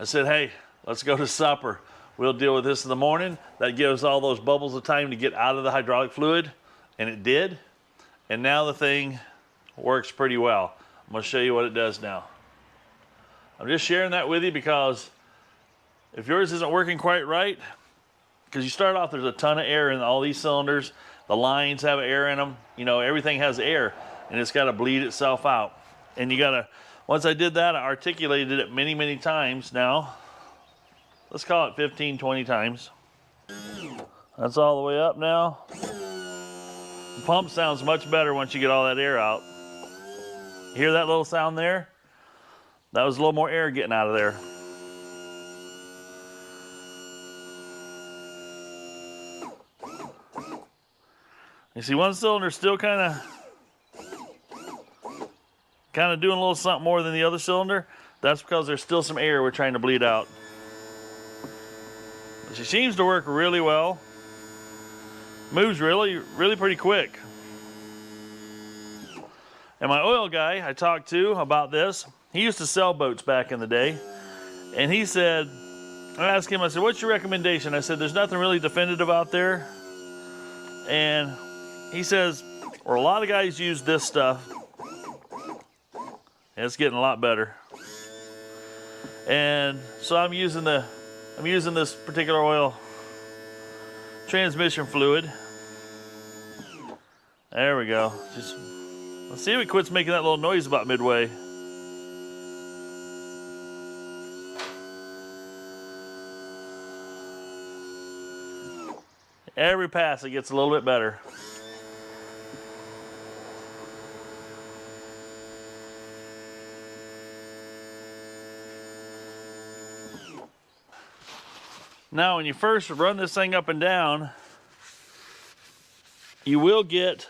said, hey, let's go to supper. We'll deal with this in the morning. That gives all those bubbles the time to get out of the hydraulic fluid, and it did. And now the thing works pretty well. I'm gonna show you what it does now. I'm just sharing that with you because if yours isn't working quite right, because you start off, there's a ton of air in all these cylinders. The lines have air in them. You know, everything has air, and it's got to bleed itself out. And you gotta, once I did that, I articulated it many, many times now. Let's call it 15, 20 times. That's all the way up now. The pump sounds much better once you get all that air out. Hear that little sound there? That was a little more air getting out of there. You see one cylinder still kind of doing a little something more than the other cylinder. That's because there's still some air we're trying to bleed out. But she seems to work really well. Moves really pretty quick. And my oil guy I talked to about this, he used to sell boats back in the day. And he said, I asked him, I said, what's your recommendation? I said, there's nothing really definitive out there. And he says, or a lot of guys use this stuff. And it's getting a lot better. And so I'm using this particular oil transmission fluid. There we go. Just let's see if it quits making that little noise about midway. Every pass it gets a little bit better. Now, when you first run this thing up and down, you will get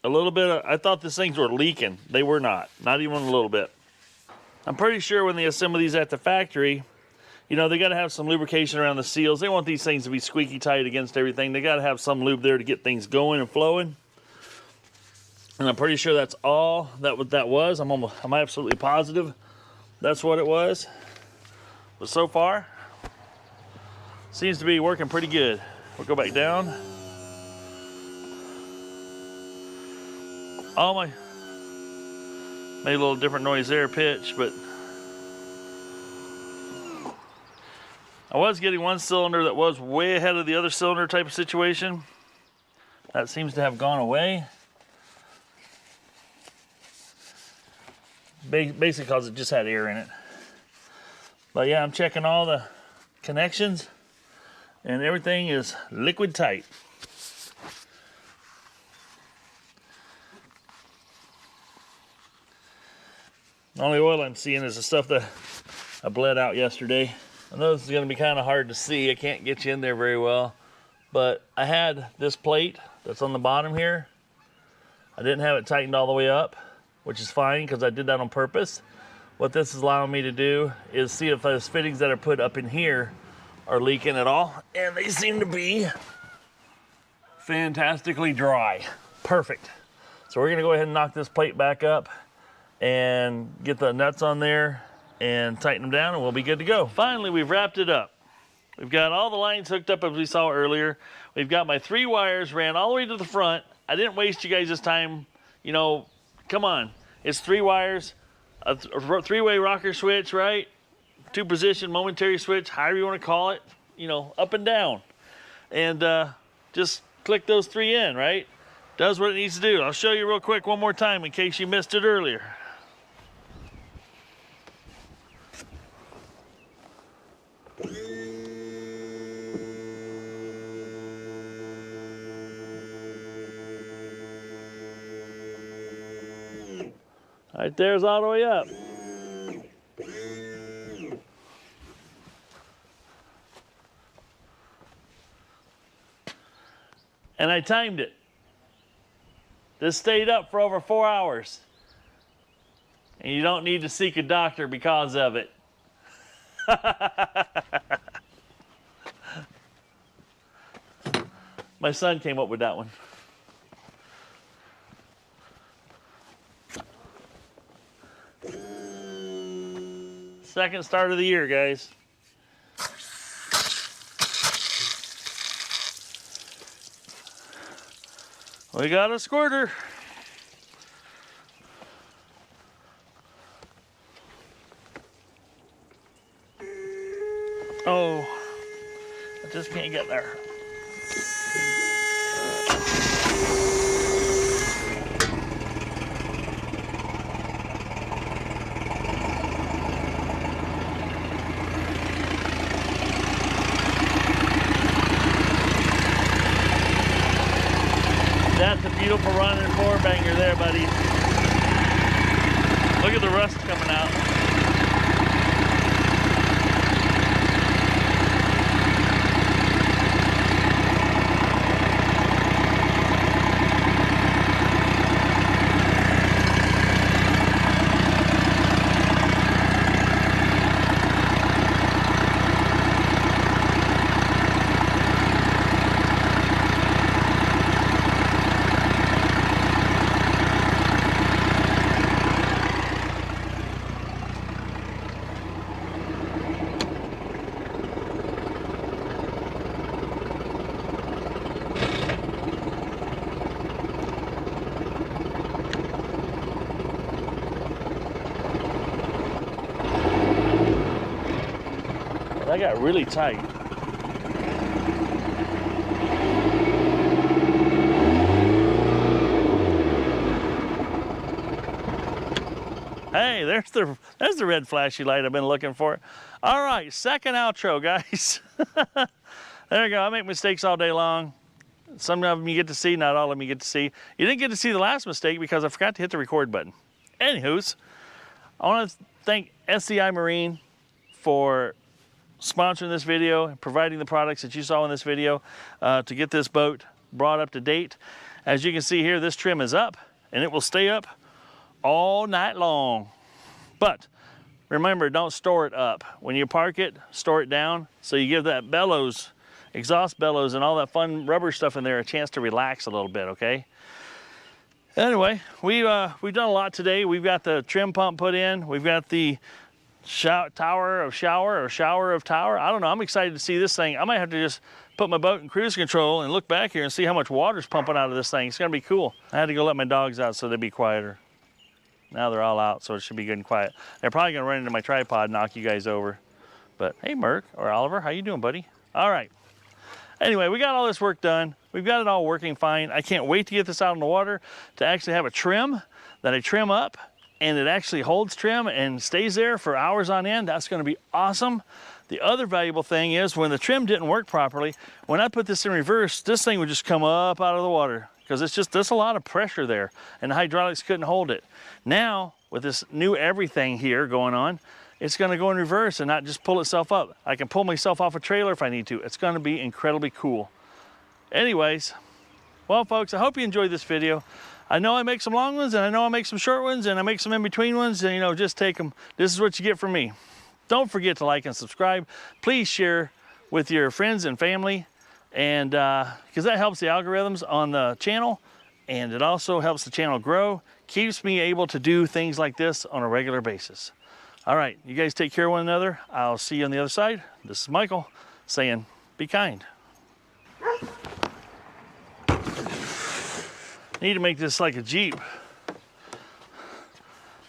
a little bit of, I thought these things were leaking. They were not even a little bit. I'm pretty sure when they assemble these at the factory, you know, they got to have some lubrication around the seals. They want these things to be squeaky tight against everything. They got to have some lube there to get things going and flowing. And I'm pretty sure that's all that was. I'm absolutely positive that's what it was. But so far, seems to be working pretty good. We'll go back down. Made a little different noise there, pitch, but I was getting one cylinder that was way ahead of the other cylinder type of situation. That seems to have gone away. Basically because it just had air in it. But yeah, I'm checking all the connections and everything is liquid tight. The only oil I'm seeing is the stuff that I bled out yesterday. I know this is going to be kind of hard to see. I can't get you in there very well. But I had this plate that's on the bottom here. I didn't have it tightened all the way up, which is fine because I did that on purpose. What this is allowing me to do is see if those fittings that are put up in here are leaking at all. And they seem to be fantastically dry. Perfect. So we're going to go ahead and knock this plate back up and get the nuts on there and tighten them down, and we'll be good to go. Finally, we've wrapped it up. We've got all the lines hooked up as we saw earlier. We've got my 3 wires ran all the way to the front. I didn't waste you guys' time. You know, come on. It's 3 wires, a 3-way rocker switch, right? 2-position momentary switch, however you want to call it, you know, up and down. And just click those 3 in, right? Does what it needs to do. I'll show you real quick one more time in case you missed it earlier. Right there's all the way up. And I timed it. This stayed up for over 4 hours. And you don't need to seek a doctor because of it. My son came up with that one. Second start of the year, guys. We got a squirter. Oh, I just can't get there. That's a beautiful running 4-banger there, buddy. Look at the rust coming out. That got really tight. Hey, there's the red flashy light I've been looking for. All right, second outro, guys. There we go. I make mistakes all day long. Some of them you get to see, not all of them you get to see. You didn't get to see the last mistake because I forgot to hit the record button. Anywho's, I want to thank SEI Marine for sponsoring this video and providing the products that you saw in this video to get this boat brought up to date. As you can see here, this trim is up and it will stay up all night long. But remember, don't store it up. When you park it, store it down so you give that bellows, exhaust bellows and all that fun rubber stuff in there a chance to relax a little bit, okay? Anyway, we've done a lot today. We've got the trim pump put in. We've got the tower of shower of tower. I don't know, I'm excited to see this thing. I might have to just put my boat in cruise control and look back here and see how much water's pumping out of this thing. It's gonna be cool. I had to go let my dogs out so they'd be quieter. Now they're all out, so it should be good and quiet. They're probably gonna run into my tripod and knock you guys over. But hey, Merc or Oliver, how you doing, buddy? All right. Anyway, we got all this work done. We've got it all working fine. I can't wait to get this out on the water to actually have a trim that I trim up and it actually holds trim and stays there for hours on end. That's gonna be awesome. The other valuable thing is when the trim didn't work properly, when I put this in reverse, this thing would just come up out of the water because it's just, there's a lot of pressure there and the hydraulics couldn't hold it. Now, with this new everything here going on, it's gonna go in reverse and not just pull itself up. I can pull myself off a trailer if I need to. It's gonna be incredibly cool. Anyways, well folks, I hope you enjoyed this video. I know I make some long ones and I know I make some short ones and I make some in between ones and you know, just take them. This is what you get from me. Don't forget to like and subscribe. Please share with your friends and family and because that helps the algorithms on the channel and it also helps the channel grow, keeps me able to do things like this on a regular basis. All right, you guys take care of one another. I'll see you on the other side. This is Michael saying, be kind. Need to make this like a Jeep.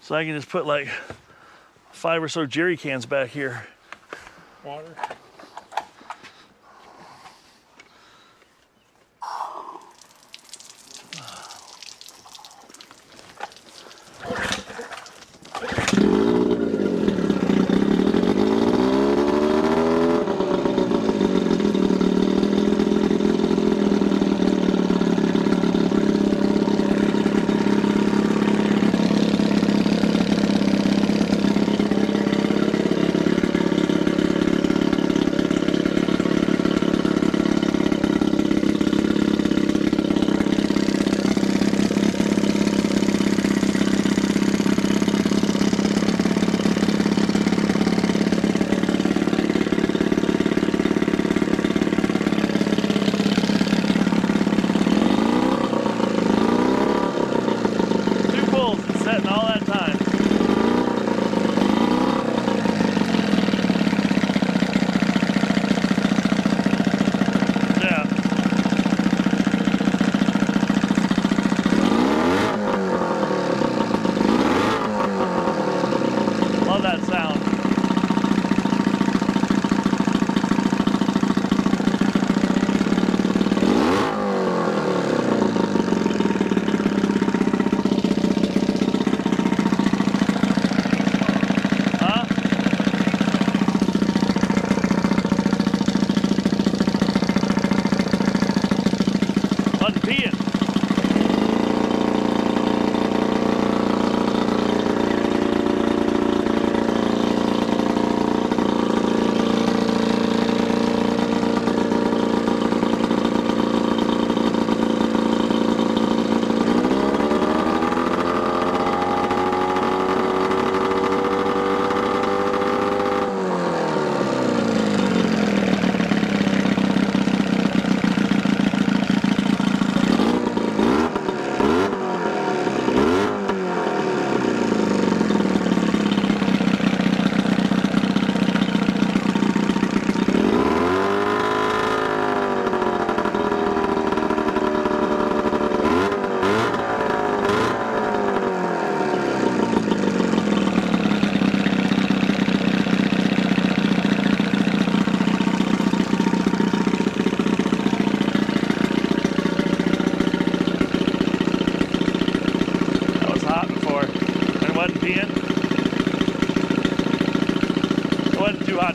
So I can just put like 5 or so jerry cans back here. Water.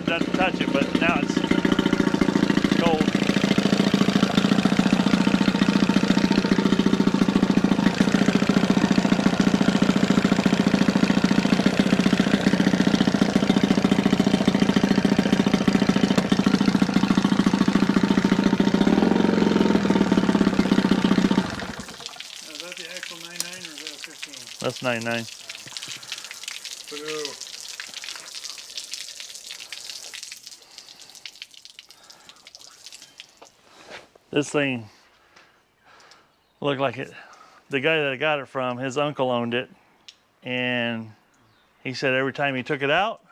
doesn't touch it, but now it's cold. That's 99. Boo. This thing looked like it. The guy that I got it from, his uncle owned it, and he said every time he took it out,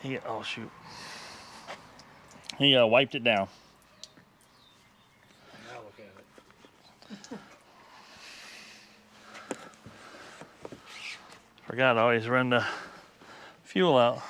he wiped it down. Now look at it. Forgot I always run the fuel out.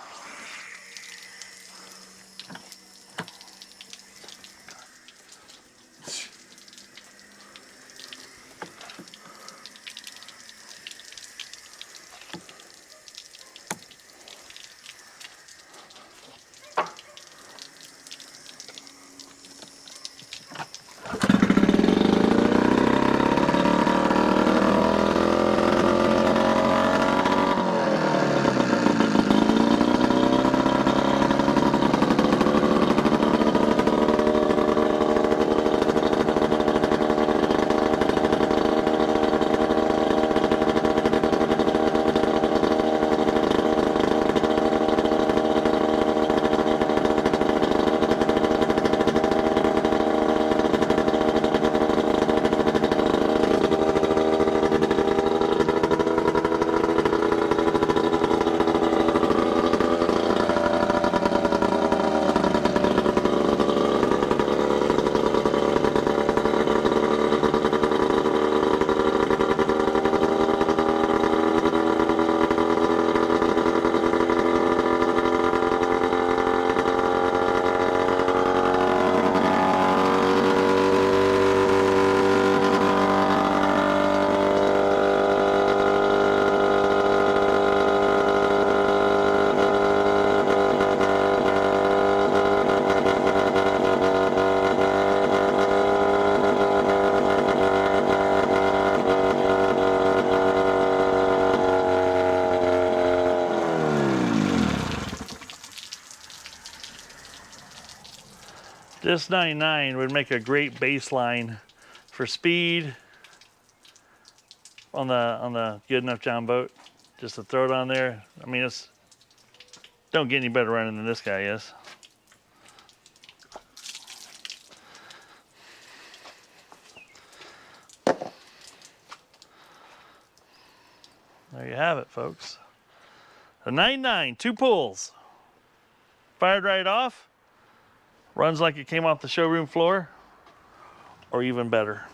This 99 would make a great baseline for speed on the good enough John boat. Just to throw it on there. I mean, it's don't get any better running than this guy is. There you have it, folks. A 99, 2 pulls. Fired right off. Runs like it came off the showroom floor, or even better.